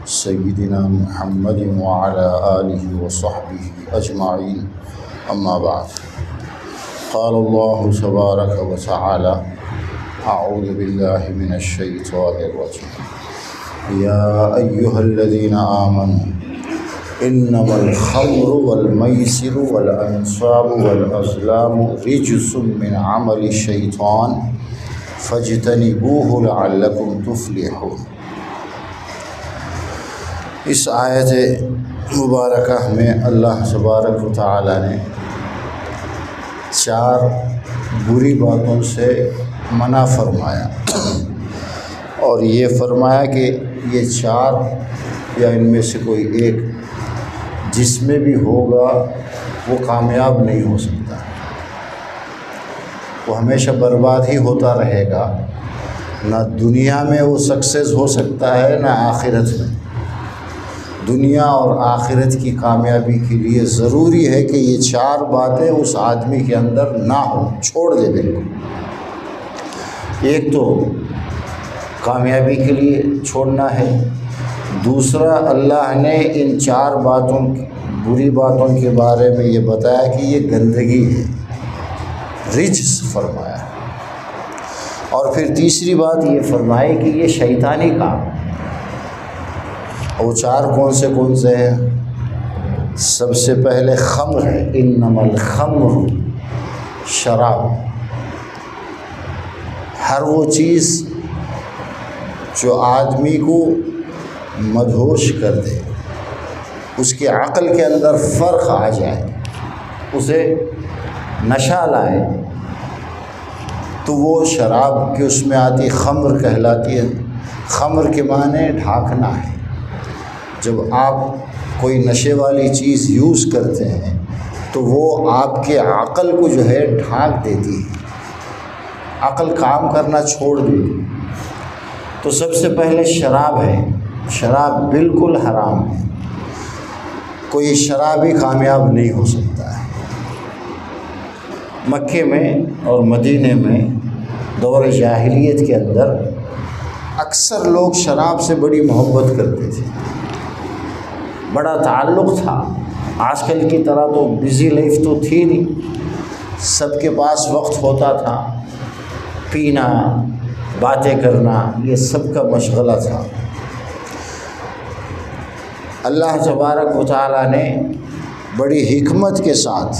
سيدنا محمد وعلى آله وصحبه أجمعين أما بعد قال الله تبارك وتعالى أعوذ بالله من الشيطان الرجيم يا أيها الذين آمنوا إنما الخمر والميسر والأنصاب والأزلام رجس من عمل الشيطان فاجتنبوه لعلكم تفلحون۔ اس آیت مبارکہ میں اللہ تبارک و تعالیٰ نے 4 بری باتوں سے منع فرمایا، اور یہ فرمایا کہ یہ 4 یا ان میں سے کوئی ایک جس میں بھی ہوگا وہ کامیاب نہیں ہو سکتا، وہ ہمیشہ برباد ہی ہوتا رہے گا، نہ دنیا میں وہ سکسیس ہو سکتا ہے نہ آخرت میں۔ دنیا اور آخرت کی کامیابی کے لیے ضروری ہے کہ یہ 4 باتیں اس آدمی کے اندر نہ ہوں، چھوڑ دے بالکل۔ ایک تو کامیابی کے لیے چھوڑنا ہے، دوسرا اللہ نے ان 4 باتوں بری باتوں کے بارے میں یہ بتایا کہ یہ گندگی ہے، رجس فرمایا، اور پھر تیسری بات یہ فرمائی کہ یہ شیطانی کام۔ وہ 4 کون سے ہیں؟ سب سے پہلے خمر ہے، انما الخمر، شراب، ہر وہ چیز جو آدمی کو مدہوش کر دے، اس کی عقل کے اندر فرق آ جائے، اسے نشہ لائے، تو وہ شراب کی اس میں آتی خمر کہلاتی ہے۔ خمر کے معنی ڈھانکنا ہے۔ جب آپ کوئی نشے والی چیز یوز کرتے ہیں تو وہ آپ کے عقل کو جو ہے ڈھانک دیتی ہے، عقل کام کرنا چھوڑ دیتی۔ تو سب سے پہلے شراب ہے، شراب بالکل حرام ہے، کوئی شرابی کامیاب نہیں ہو سکتا ہے۔ مکے میں اور مدینے میں دور جاہلیت کے اندر اکثر لوگ شراب سے بڑی محبت کرتے تھے، بڑا تعلق تھا۔ آج کل کی طرح تو بزی لائف تو تھی نہیں، سب کے پاس وقت ہوتا تھا، پینا، باتیں کرنا، یہ سب کا مشغلہ تھا۔ اللہ تبارک و تعالیٰ نے بڑی حکمت کے ساتھ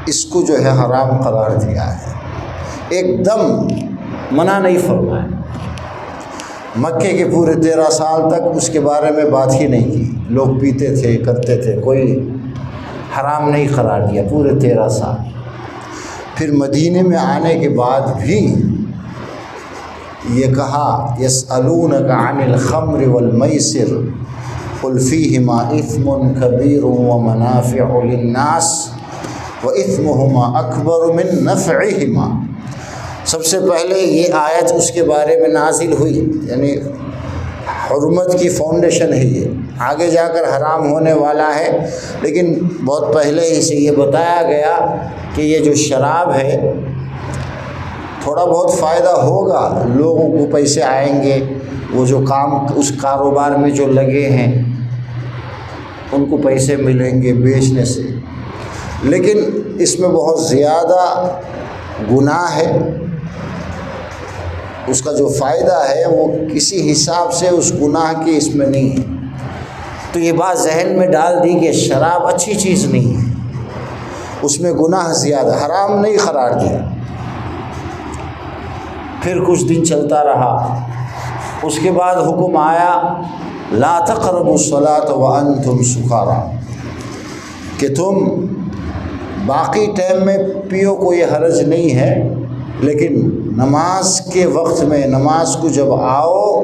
اس کو جو ہے حرام قرار دیا ہے، ایک دم منع نہیں فرمایا۔ مکے کے پورے 13 سال تک اس کے بارے میں بات ہی نہیں کی، لوگ پیتے تھے، کرتے تھے، کوئی حرام نہیں قرار دیا پورے 13 سال۔ پھر مدینے میں آنے کے بعد بھی یہ کہا یسألونک عن الخمر والمیسر قل فیہما اثم کبیر ومنافع للناس واثمہما اکبر من نفعہما۔ سب سے پہلے یہ آیت اس کے بارے میں نازل ہوئی، یعنی حرمت کی فاؤنڈیشن ہے یہ، آگے جا کر حرام ہونے والا ہے، لیکن بہت پہلے ہی سے یہ بتایا گیا کہ یہ جو شراب ہے تھوڑا بہت فائدہ ہوگا، لوگوں کو پیسے آئیں گے، وہ جو کام اس کاروبار میں جو لگے ہیں ان کو پیسے ملیں گے بیچنے سے، لیکن اس میں بہت زیادہ گناہ ہے۔ اس کا جو فائدہ ہے وہ کسی حساب سے اس گناہ کی اس میں نہیں ہے۔ تو یہ بات ذہن میں ڈال دی کہ شراب اچھی چیز نہیں ہے، اس میں گناہ زیادہ، حرام نہیں قرار دیا۔ پھر کچھ دن چلتا رہا، اس کے بعد حکم آیا لا تقربوا الصلاة وانتم سکارى، کہ تم باقی ٹائم میں پیو، کوئی حرج نہیں ہے، لیکن نماز کے وقت میں، نماز کو جب آؤ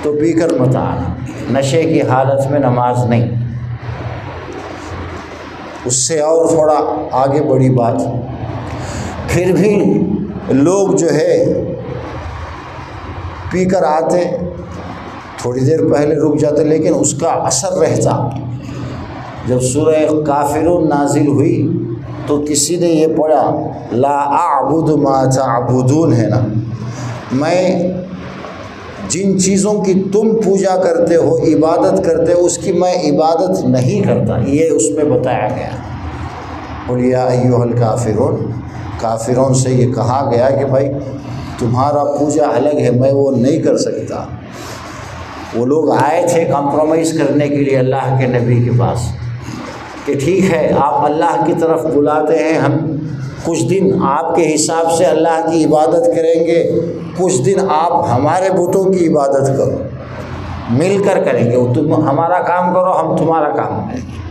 تو پی کر مت آنا، نشے کی حالت میں نماز نہیں۔ اس سے اور تھوڑا آگے بڑی بات، پھر بھی لوگ جو ہے پی کر آتے، تھوڑی دیر پہلے رک جاتے، لیکن اس کا اثر رہتا۔ جب سورہ کافرون نازل ہوئی تو کسی نے یہ پڑھا لا اعبد ما تعبدون، ہے نا، میں جن چیزوں کی تم پوجا کرتے ہو، عبادت کرتے ہو، اس کی میں عبادت نہیں کرتا، یہ اس میں بتایا گیا۔ قل یا ایھا الکافرون، کافرون سے یہ کہا گیا کہ بھائی تمہارا پوجا الگ ہے، میں وہ نہیں کر سکتا۔ وہ لوگ آئے تھے کمپرومائز کرنے کے لیے اللہ کے نبی کے پاس کہ ٹھیک ہے آپ اللہ کی طرف بلاتے ہیں، ہم کچھ دن آپ کے حساب سے اللہ کی عبادت کریں گے، کچھ دن آپ ہمارے بتوں کی عبادت کرو، مل کر کریں گے، تم ہمارا کام کرو ہم تمہارا کام کریں گے۔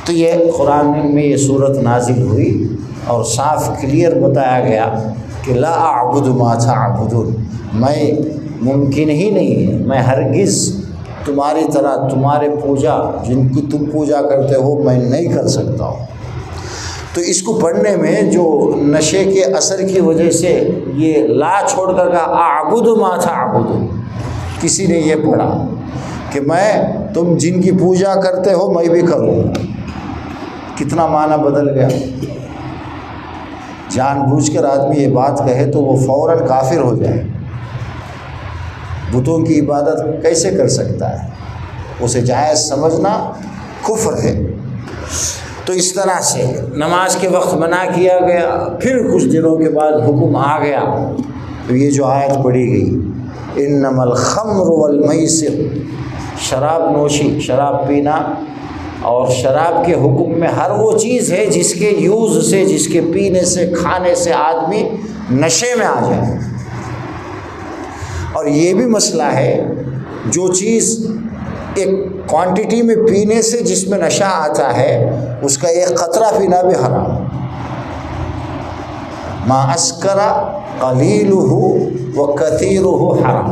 تو یہ قرآن میں یہ صورت نازل ہوئی اور صاف کلیئر بتایا گیا کہ لا اعبد ما تعبدون، میں ممکن ہی نہیں ہے، میں ہرگز تمہاری طرح تمہارے پوجا جن کی تم پوجا کرتے ہو میں نہیں کر سکتا ہوں۔ تو اس کو پڑھنے میں جو نشے کے اثر کی وجہ سے یہ لا چھوڑ کر کہا اعبد ما تعبدون، کسی نے یہ پڑھا کہ میں تم جن کی پوجا کرتے ہو میں بھی کروں، کتنا معنی بدل گیا۔ جان بوجھ کر آدمی یہ بات کہے تو وہ فوراً کافر ہو جائے، بتوں کی عبادت کیسے کر سکتا ہے، اسے جائز سمجھنا کفر ہے۔ تو اس طرح سے نماز کے وقت منع کیا گیا، پھر کچھ دنوں کے بعد حکم آ گیا، تو یہ جو آیت پڑھی گئی انما الخمر والمیسر، شراب نوشی، شراب پینا، اور شراب کے حکم میں ہر وہ چیز ہے جس کے یوز سے، جس کے پینے سے، کھانے سے آدمی نشے میں آ جائے۔ اور یہ بھی مسئلہ ہے جو چیز ایک کوانٹٹی میں پینے سے جس میں نشہ آتا ہے اس کا ایک قطرہ پینا بھی حرام۔ ما اسکر قلیلہ وکثیرہ حرام،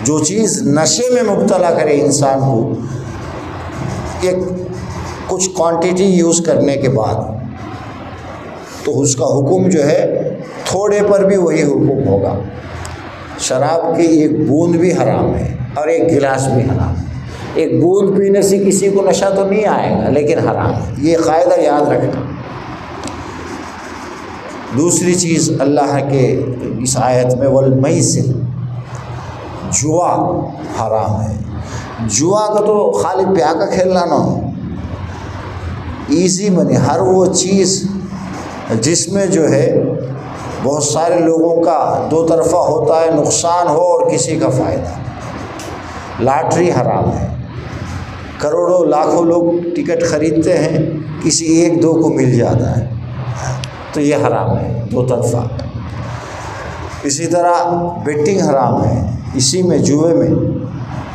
جو چیز نشے میں مبتلا کرے انسان کو ایک کچھ کوانٹٹی یوز کرنے کے بعد، تو اس کا حکم جو ہے تھوڑے پر بھی وہی حکم ہوگا۔ شراب کی ایک بوند بھی حرام ہے اور ایک گلاس بھی حرام ہے۔ ایک بوند پینے سے کسی کو نشہ تو نہیں آئے گا لیکن حرام ہے، یہ قاعدہ یاد رکھنا۔ دوسری چیز اللہ کے اس آیت میں والمیسر، جوا حرام ہے۔ جوا کا تو خالی پیہ کا کھیلنا نہ ہو، ایزی منی، ہر وہ چیز جس میں جو ہے بہت سارے لوگوں کا دو طرفہ ہوتا ہے، نقصان ہو اور کسی کا فائدہ۔ لاٹری حرام ہے، کروڑوں لاکھوں لوگ ٹکٹ خریدتے ہیں، کسی ایک دو کو مل جاتا ہے تو یہ حرام ہے، دو طرفہ۔ اسی طرح بیٹنگ حرام ہے، اسی میں جوئے میں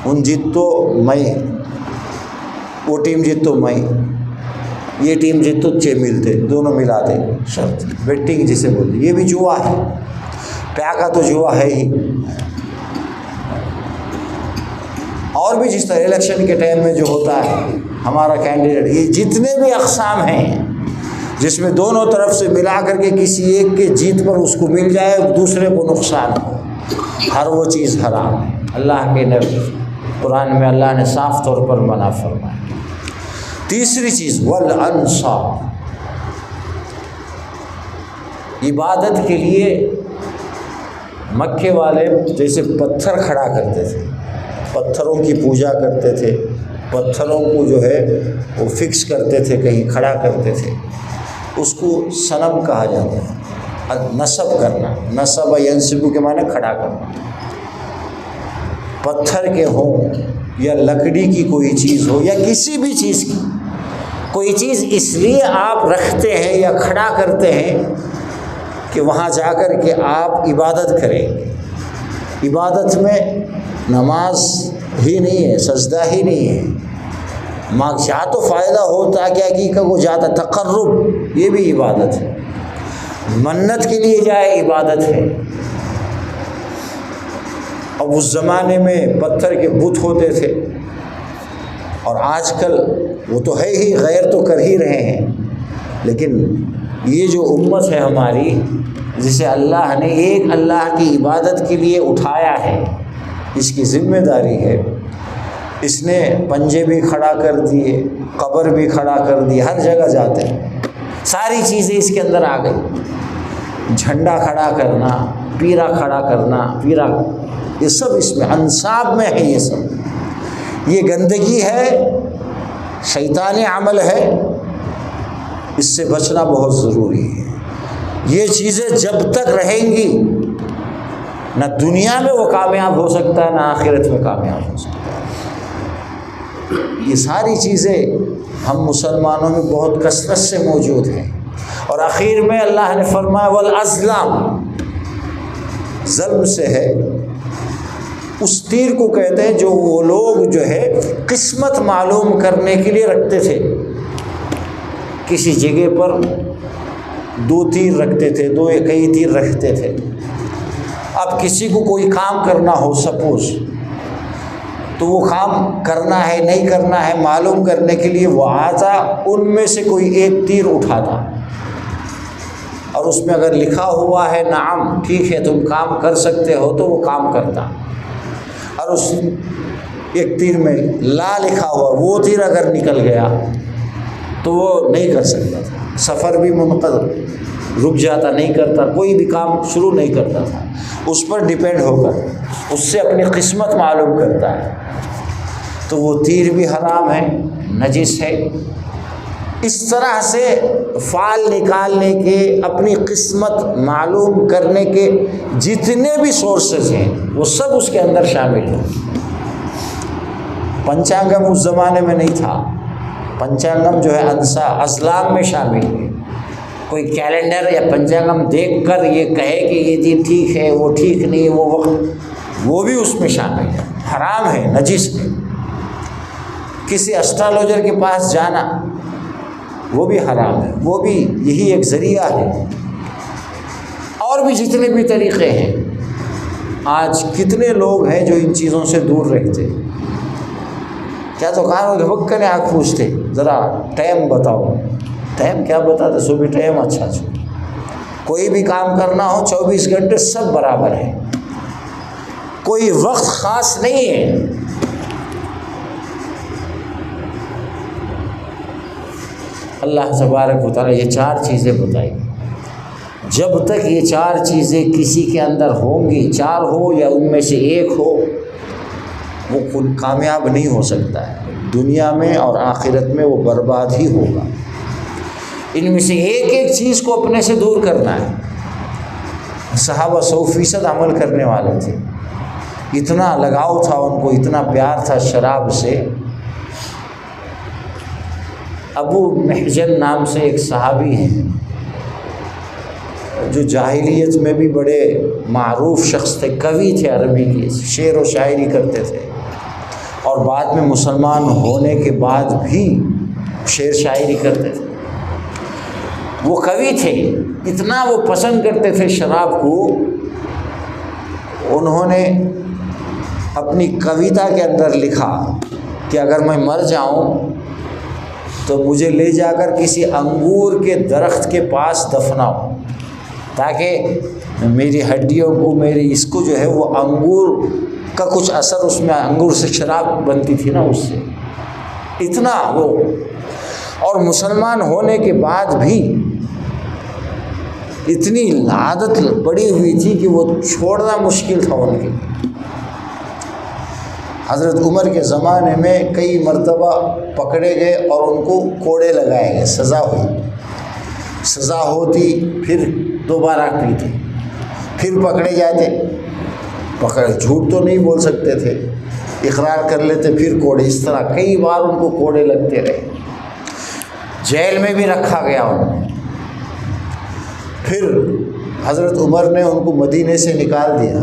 ان جیت تو میں، وہ ٹیم جیت تو میں، یہ ٹیم جیت تو چھ ملتے، دونوں ملا دے شرط، بیٹنگ جسے بولتے، یہ بھی جوا ہے۔ پیا کا تو جوا ہے ہی۔ اور بھی جس طرح الیکشن کے ٹائم میں جو ہوتا ہے ہمارا کینڈیڈیٹ، یہ جتنے بھی اقسام ہیں جس میں دونوں طرف سے ملا کر کے کسی ایک کے جیت پر اس کو مل جائے، دوسرے کو نقصان ہو، ہر وہ چیز حرام ہے۔ اللہ کے نبی قرآن میں اللہ نے صاف طور پر منع فرمایا۔ تیسری چیز والانصاب، عبادت کے لیے مکے والے جیسے پتھر کھڑا کرتے تھے، پتھروں کی پوجا کرتے تھے، پتھروں کو جو ہے وہ فکس کرتے تھے، کہیں کھڑا کرتے تھے، اس کو صنم کہا جاتا ہے۔ نصب کرنا، نصب ینصب کے معنی کھڑا کرنا، پتھر کے ہوں یا لکڑی کی کوئی چیز ہو یا کسی بھی چیز کی کوئی چیز اس لیے آپ رکھتے ہیں یا کھڑا کرتے ہیں کہ وہاں جا کر کے آپ عبادت کریں گے۔ عبادت میں نماز ہی نہیں ہے، سجدہ ہی نہیں ہے، ماں یا تو فائدہ ہوتا کہ حقیقت کو جاتا تقرب، یہ بھی عبادت ہے، منت کے لیے جائے عبادت ہے۔ اب اس زمانے میں پتھر کے بت ہوتے تھے، اور آج کل وہ تو ہے ہی، غیر تو کر ہی رہے ہیں، لیکن یہ جو امت ہے ہماری، جسے اللہ نے ایک اللہ کی عبادت کے لیے اٹھایا ہے، اس کی ذمہ داری ہے، اس نے پنجے بھی کھڑا کر دیے، قبر بھی کھڑا کر دی، ہر جگہ جاتے ہیں، ساری چیزیں اس کے اندر آ گئی۔ جھنڈا کھڑا کرنا، پیرا کھڑا کرنا، پیرا، یہ سب اس میں انصاب میں ہے، یہ سب یہ گندگی ہے، شیطانی عمل ہے، اس سے بچنا بہت ضروری ہے۔ یہ چیزیں جب تک رہیں گی نہ دنیا میں وہ کامیاب ہو سکتا ہے، نہ آخرت میں کامیاب ہو سکتا ہے۔ یہ ساری چیزیں ہم مسلمانوں میں بہت کثرت سے موجود ہیں۔ اور آخر میں اللہ نے فرمایا والازلام، ظلم سے ہے اس تیر کو کہتے ہیں جو وہ لوگ جو ہے قسمت معلوم کرنے کے لیے رکھتے تھے، کسی جگہ پر 2 تیر رکھتے تھے، 2 یا کئی تیر رکھتے تھے۔ اب کسی کو کوئی کام کرنا ہو سپوز، تو وہ کام کرنا ہے نہیں کرنا ہے معلوم کرنے کے لیے وہ آتا، ان میں سے کوئی ایک تیر اٹھاتا، اور اس میں اگر لکھا ہوا ہے نعم ٹھیک ہے تم کام کر سکتے ہو تو وہ کام کرتا، اور اس ایک تیر میں لا لکھا ہوا، وہ تیر اگر نکل گیا تو وہ نہیں کر سکتا تھا، سفر بھی منقطع رک جاتا، نہیں کرتا، کوئی بھی کام شروع نہیں کرتا تھا، اس پر ڈیپینڈ ہو کر اس سے اپنی قسمت معلوم کرتا ہے، تو وہ تیر بھی حرام ہے، نجس ہے۔ اس طرح سے فال نکالنے کے، اپنی قسمت معلوم کرنے کے جتنے بھی سورسز ہیں وہ سب اس کے اندر شامل ہیں۔ پنچانگم اس زمانے میں نہیں تھا، پنچانگم جو ہے ازلام میں شامل ہے۔ کوئی کیلنڈر یا پنچانگم دیکھ کر یہ کہے کہ یہ دن ٹھیک ہے وہ ٹھیک نہیں ہے، وہ وقت، وہ بھی اس میں شامل ہے، حرام ہے، نجس ہے۔ کسی اسٹرالوجر کے پاس جانا وہ بھی حرام ہے، وہ بھی یہی ایک ذریعہ ہے۔ اور بھی جتنے بھی طریقے ہیں، آج کتنے لوگ ہیں جو ان چیزوں سے دور رہتے، کیا تو کہاں بک کرنے آگ پوچھتے ذرا ٹائم بتاؤ، ٹائم کیا بتاتے، صبح ٹائم اچھا کوئی بھی کام کرنا ہو 24 گھنٹے سب برابر ہے، کوئی وقت خاص نہیں ہے۔ اللہ تبارک و تعالیٰ یہ 4 چیزیں بتائی، جب تک یہ 4 چیزیں کسی کے اندر ہوں گی، 4 ہو یا ان میں سے ایک ہو، وہ کامیاب نہیں ہو سکتا ہے، دنیا میں اور آخرت میں وہ برباد ہی ہوگا۔ ان میں سے ایک ایک چیز کو اپنے سے دور کرنا ہے۔ صحابہ 100% عمل کرنے والے تھے، اتنا لگاؤ تھا ان کو، اتنا پیار تھا شراب سے۔ ابو محجن نام سے ایک صحابی ہیں جو جاہلیت میں بھی بڑے معروف شخص تھے، کوی تھے، عربی کے شعر و شاعری کرتے تھے، اور بعد میں مسلمان ہونے کے بعد بھی شعر شاعری کرتے تھے۔ وہ کوی تھے، اتنا وہ پسند کرتے تھے شراب کو، انہوں نے اپنی کویتا کے اندر لکھا کہ اگر میں مر جاؤں تو مجھے لے جا کر کسی انگور کے درخت کے پاس دفناؤ، تاکہ میری ہڈیوں کو، میری اس کو جو ہے وہ انگور کا کچھ اثر، اس میں انگور سے شراب بنتی تھی نا، اس سے اتنا وہ، اور مسلمان ہونے کے بعد بھی اتنی عادت پڑی ہوئی تھی کہ وہ چھوڑنا مشکل تھا ان کے۔ حضرت عمر کے زمانے میں کئی مرتبہ پکڑے گئے اور ان کو کوڑے لگائے گئے، سزا ہوئی، سزا ہوتی پھر دوبارہ پیتے، پھر پکڑے جاتے، جھوٹ تو نہیں بول سکتے تھے، اقرار کر لیتے، پھر کوڑے، اس طرح کئی بار ان کو کوڑے لگتے رہے، جیل میں بھی رکھا گیا انہیں۔ پھر حضرت عمر نے ان کو مدینے سے نکال دیا،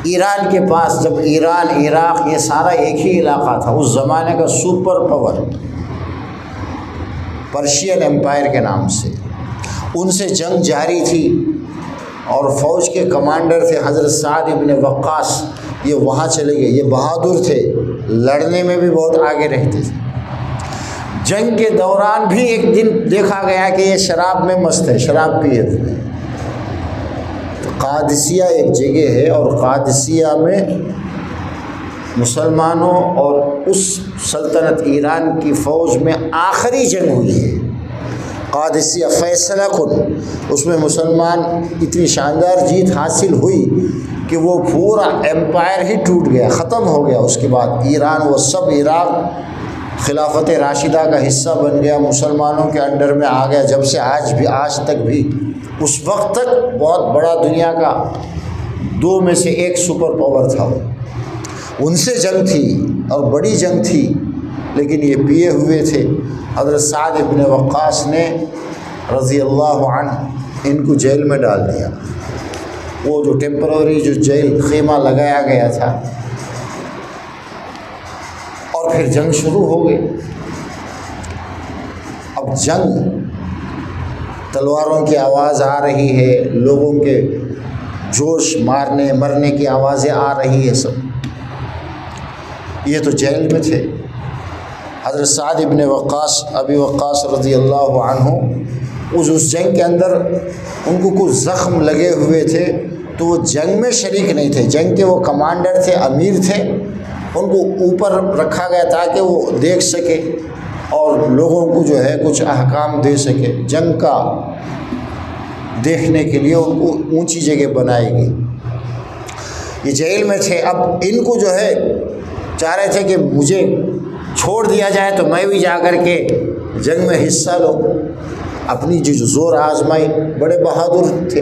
ایران کے پاس، جب ایران، عراق، یہ سارا ایک ہی علاقہ تھا، اس زمانے کا سپر پاور پرشین امپائر کے نام سے، ان سے جنگ جاری تھی، اور فوج کے کمانڈر تھے حضرت سعد ابن وقاص، یہ وہاں چلے گئے، یہ بہادر تھے، لڑنے میں بھی بہت آگے رہتے تھے۔ جنگ کے دوران بھی ایک دن دیکھا گیا کہ یہ شراب میں مست ہے، شراب پیے ہوئے۔ قادسیہ ایک جگہ ہے، اور قادسیہ میں مسلمانوں اور اس سلطنت ایران کی فوج میں آخری جنگ ہوئی ہے، قادسیہ فیصلہ کن، اس میں مسلمان اتنی شاندار جیت حاصل ہوئی کہ وہ پورا ایمپائر ہی ٹوٹ گیا، ختم ہو گیا۔ اس کے بعد ایران وہ سب عراق خلافت راشدہ کا حصہ بن گیا، مسلمانوں کے انڈر میں آ گیا، جب سے آج تک بھی۔ اس وقت تک بہت بڑا دنیا کا 2 میں سے 1 سپر پاور تھا، ان سے جنگ تھی اور بڑی جنگ تھی، لیکن یہ پیے ہوئے تھے۔ حضرت سعد بن وقاص نے رضی اللہ عنہ ان کو جیل میں ڈال دیا، وہ جو ٹیمپرری جو جیل خیمہ لگایا گیا تھا، اور پھر جنگ شروع ہو گئی۔ اب جنگ، تلواروں کی آواز آ رہی ہے، لوگوں کے جوش مارنے مرنے کی آوازیں آ رہی ہے، سب یہ تو جیل میں تھے۔ حضرت سعد بن وقاص ابی وقاص رضی اللہ عنہ اس جنگ کے اندر ان کو کچھ زخم لگے ہوئے تھے، تو وہ جنگ میں شریک نہیں تھے، جنگ کے وہ کمانڈر تھے، امیر تھے، ان کو اوپر رکھا گیا تاکہ وہ دیکھ سکے اور لوگوں کو جو ہے کچھ احکام دے سکے۔ جنگ کا دیکھنے کے لیے ان کو اونچی جگہ بنائی گئی، یہ جیل میں تھے۔ اب ان کو جو ہے چاہ رہے تھے کہ مجھے چھوڑ دیا جائے تو میں بھی جا کر کے جنگ میں حصہ لوں، اپنی جو زور آزمائی، بڑے بہادر تھے۔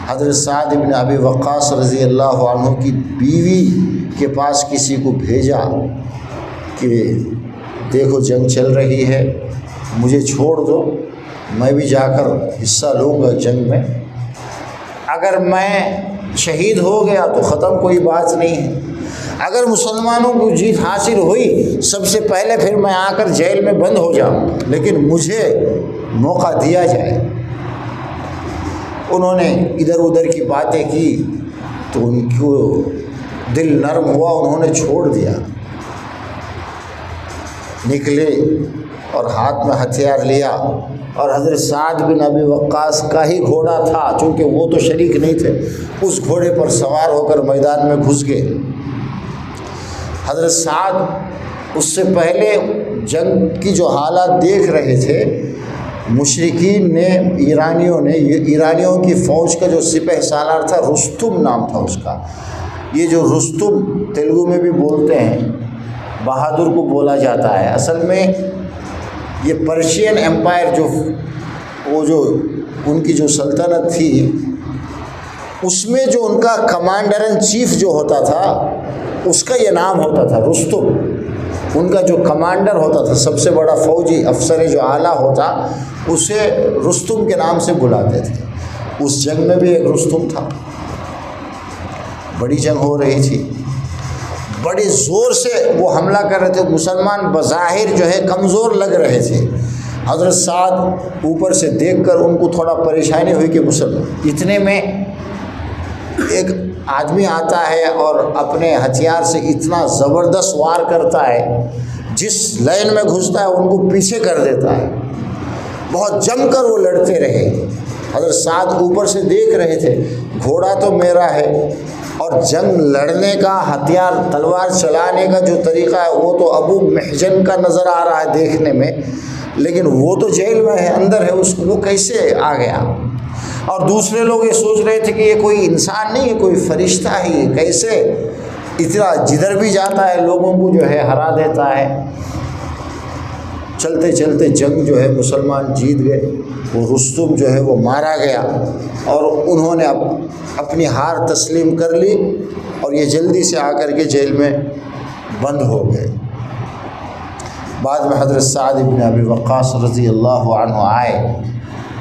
حضرت سعد بن ابی وقاص رضی اللہ عنہ کی بیوی کے پاس کسی کو بھیجا کہ دیکھو جنگ چل رہی ہے، مجھے چھوڑ دو، میں بھی جا کر حصہ لوں گا جنگ میں، اگر میں شہید ہو گیا تو ختم، کوئی بات نہیں ہے، اگر مسلمانوں کو جیت حاصل ہوئی سب سے پہلے پھر میں آ کر جیل میں بند ہو جاؤں، لیکن مجھے موقع دیا جائے۔ انہوں نے ادھر ادھر کی باتیں کی تو ان کو دل نرم ہوا، انہوں نے چھوڑ دیا، نکلے اور ہاتھ میں ہتھیار لیا، اور حضرت سعد بن ابی وقاص کا ہی گھوڑا تھا، چونکہ وہ تو شریک نہیں تھے، اس گھوڑے پر سوار ہو کر میدان میں گھس گئے۔ حضرت سعد اس سے پہلے جنگ کی جو حالات دیکھ رہے تھے، مشرکین نے ایرانیوں کی فوج کا جو سپہ سالار تھا، رستم نام تھا اس کا، یہ جو رستم تیلگو میں بھی بولتے ہیں، بہادر کو بولا جاتا ہے، اصل میں یہ پرشین ایمپائر جو ان کی جو سلطنت تھی، اس میں جو ان کا کمانڈر ان چیف جو ہوتا تھا، اس کا یہ نام ہوتا تھا رستم، ان کا جو کمانڈر ہوتا تھا، سب سے بڑا فوجی افسر جو اعلیٰ ہوتا، اسے رستم کے نام سے بلاتے تھے۔ اس جنگ میں بھی ایک رستم تھا، بڑی جنگ ہو رہی تھی، بڑے زور سے وہ حملہ کر رہے تھے، مسلمان بظاہر جو ہے کمزور لگ رہے تھے۔ حضرت سعد اوپر سے دیکھ کر ان کو تھوڑا پریشانی ہوئی کہ مسلمان، اتنے میں ایک آدمی آتا ہے اور اپنے ہتھیار سے اتنا زبردست وار کرتا ہے، جس لائن میں گھستا ہے ان کو پیچھے کر دیتا ہے، بہت جم کر وہ لڑتے رہے۔ حضرت سعد اوپر سے دیکھ رہے تھے، گھوڑا تو میرا ہے اور جنگ لڑنے کا ہتھیار تلوار چلانے کا جو طریقہ ہے وہ تو ابو محجن کا نظر آ رہا ہے دیکھنے میں، لیکن وہ تو جیل میں ہے، اندر ہے، اس کو وہ کیسے آ گیا؟ اور دوسرے لوگ یہ سوچ رہے تھے کہ یہ کوئی انسان نہیں ہے، کوئی فرشتہ ہی، کیسے اتنا جدھر بھی جاتا ہے لوگوں کو جو ہے ہرا دیتا ہے۔ چلتے چلتے جنگ جو ہے مسلمان جیت گئے، وہ رستم جو ہے وہ مارا گیا، اور انہوں نے اپنی ہار تسلیم کر لی، اور یہ جلدی سے آ کر کے جیل میں بند ہو گئے۔ بعد میں حضرت سعد بن ابی وقاص رضی اللہ عنہ آئے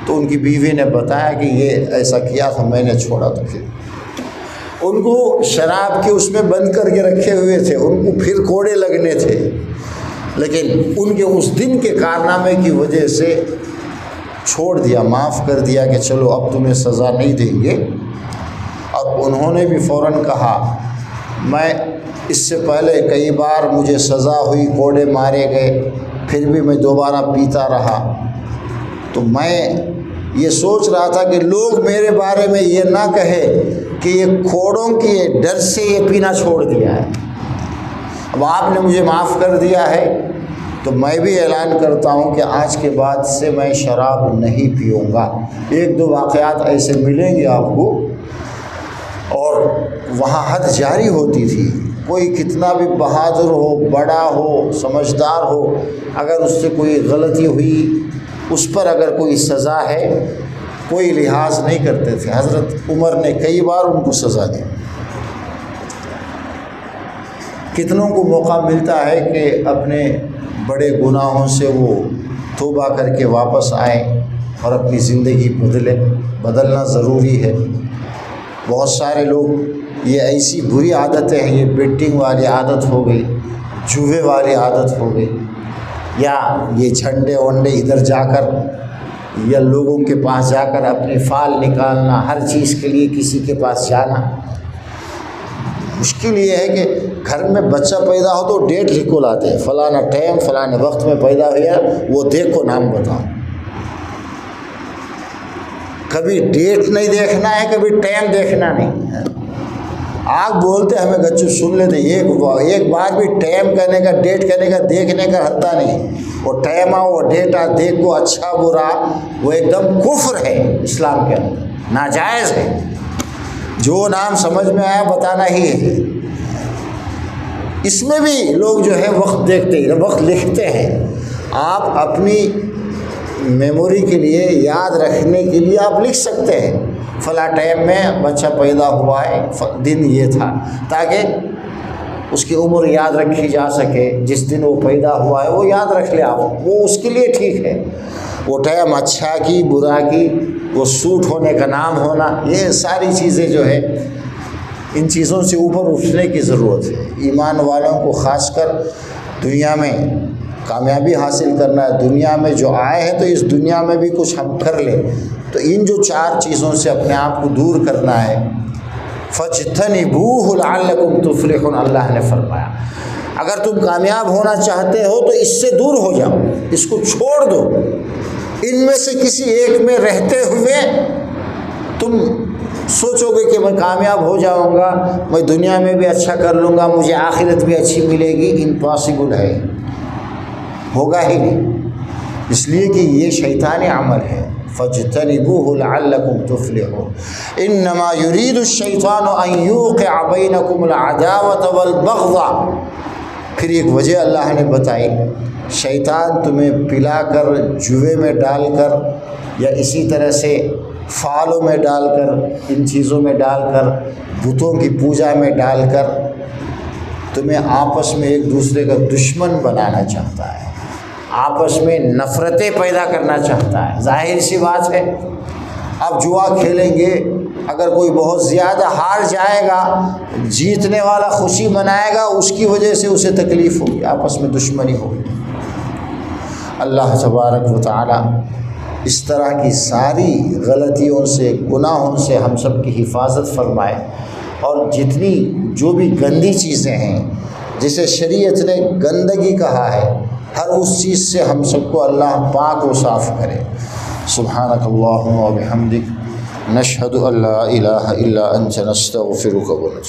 تو ان کی بیوی نے بتایا کہ یہ ایسا کیا تھا، میں نے چھوڑا تو پھر ان کو شراب کے اس میں بند کر کے رکھے ہوئے تھے، ان کو پھر کوڑے لگنے تھے، لیکن ان کے اس دن کے کارنامے کی وجہ سے چھوڑ دیا، معاف کر دیا کہ چلو اب تمہیں سزا نہیں دیں گے۔ اور انہوں نے بھی فوراً کہا، میں اس سے پہلے کئی بار مجھے سزا ہوئی، کوڑے مارے گئے، پھر بھی میں دوبارہ پیتا رہا، تو میں یہ سوچ رہا تھا کہ لوگ میرے بارے میں یہ نہ کہے کہ یہ کوڑوں کے ڈر سے یہ پینا چھوڑ دیا ہے۔ اب آپ نے مجھے معاف کر دیا ہے تو میں بھی اعلان کرتا ہوں کہ آج کے بعد سے میں شراب نہیں پیوں گا۔ ایک دو واقعات ایسے ملیں گے آپ کو، اور وہاں حد جاری ہوتی تھی۔ کوئی کتنا بھی بہادر ہو، بڑا ہو، سمجھدار ہو، اگر اس سے کوئی غلطی ہوئی، اس پر اگر کوئی سزا ہے، کوئی لحاظ نہیں کرتے تھے۔ حضرت عمر نے کئی بار ان کو سزا دی۔ کتنوں کو موقع ملتا ہے کہ اپنے بڑے گناہوں سے وہ توبہ کر کے واپس آئیں اور اپنی زندگی بدلنا ضروری ہے۔ بہت سارے لوگ یہ ایسی بری عادتیں ہیں، یہ بیٹنگ والی عادت ہو گئی، جوئے والی عادت ہو گئی، یا یہ جھنڈے ونڈے ادھر جا کر یا لوگوں کے پاس جا کر اپنے فال نکالنا، ہر چیز کے لیے کسی کے پاس جانا۔ مشکل یہ ہے کہ گھر میں بچہ پیدا ہو تو ڈیٹ لکھ کو لاتے ہیں، فلانا ٹائم فلانے وقت میں پیدا ہوا، وہ دیکھ کو نام بتاؤ۔ کبھی ڈیٹ نہیں دیکھنا ہے، کبھی ٹائم دیکھنا نہیں ہے۔ آپ بولتے ہمیں گچو سن لیتے، ایک بار بھی ٹائم کہنے کا، ڈیٹ کہنے کا، دیکھنے کا حتہ نہیں۔ وہ ٹائم آ، وہ ڈیٹ آ، دیکھ کو اچھا برا، وہ ایک دم کفر ہے اسلام کے اندر، ناجائز ہے۔ جو نام سمجھ میں آیا بتانا ہی ہے۔ اس میں بھی لوگ جو ہے وقت دیکھتے ہیں، وقت لکھتے ہیں۔ آپ اپنی میموری کے لیے، یاد رکھنے کے لیے آپ لکھ سکتے ہیں، فلاں ٹائم میں بچہ پیدا ہوا ہے، دن یہ تھا، تاکہ اس کی عمر یاد رکھی جا سکے۔ جس دن وہ پیدا ہوا ہے وہ یاد رکھ لے آپ، وہ اس کے لیے ٹھیک ہے۔ وہ ٹائم اچھا کی برا کی، وہ سوٹ ہونے کا نام ہونا، یہ ساری چیزیں جو ہے، ان چیزوں سے اوپر اٹھنے کی ضرورت ہے۔ ایمان والوں کو خاص کر دنیا میں کامیابی حاصل کرنا ہے، دنیا میں جو آئے ہیں تو اس دنیا میں بھی کچھ ہم کر لیں، تو ان جو چار چیزوں سے اپنے آپ کو دور کرنا ہے۔ فَاجْتَنِبُوهُ لَعَلَّكُمْ تُفْلِحُونَ، اللہ نے فرمایا اگر تم کامیاب ہونا چاہتے ہو تو اس سے دور ہو جاؤ، اس کو چھوڑ دو۔ ان میں سے کسی ایک میں رہتے ہوئے تم سوچو گے کہ میں کامیاب ہو جاؤں گا، میں دنیا میں بھی اچھا کر لوں گا، مجھے آخرت بھی اچھی ملے گی، امپاسبل ہے، ہوگا ہی نہیں، اس لیے کہ یہ شیطانی عمل ہے۔ فَاجْتَنِبُوهُ لَعَلَّكُمْ تُفْلِحُونَ إِنَّمَا يُرِيدُ الشَّيْطَانُ أَن يُوقِعَ بَيْنَكُمُ الْعَدَاوَةَ وَالْبَغْضَ۔ پھر ایک وجہ اللہ نے بتائی، شیطان تمہیں پلا کر، جوئے میں ڈال کر، یا اسی طرح سے فالوں میں ڈال کر، ان چیزوں میں ڈال کر، بتوں کی پوجا میں ڈال کر تمہیں آپس میں ایک دوسرے کا دشمن بنانا چاہتا ہے، آپس میں نفرتیں پیدا کرنا چاہتا ہے۔ ظاہر سی بات ہے، اب جوا کھیلیں گے، اگر کوئی بہت زیادہ ہار جائے گا، جیتنے والا خوشی منائے گا، اس کی وجہ سے اسے تکلیف ہوگی، آپس میں دشمنی ہوگی۔ اللہ تبارک و تعالی اس طرح کی ساری غلطیوں سے، گناہوں سے ہم سب کی حفاظت فرمائے، اور جتنی جو بھی گندی چیزیں ہیں جسے شریعت نے گندگی کہا ہے، ہر اس چیز سے ہم سب کو اللہ پاک و صاف کرے۔ سبحانک اللہم و بحمدک، نشہد ان لا الہ الا انت، نستغفرک و نتوب۔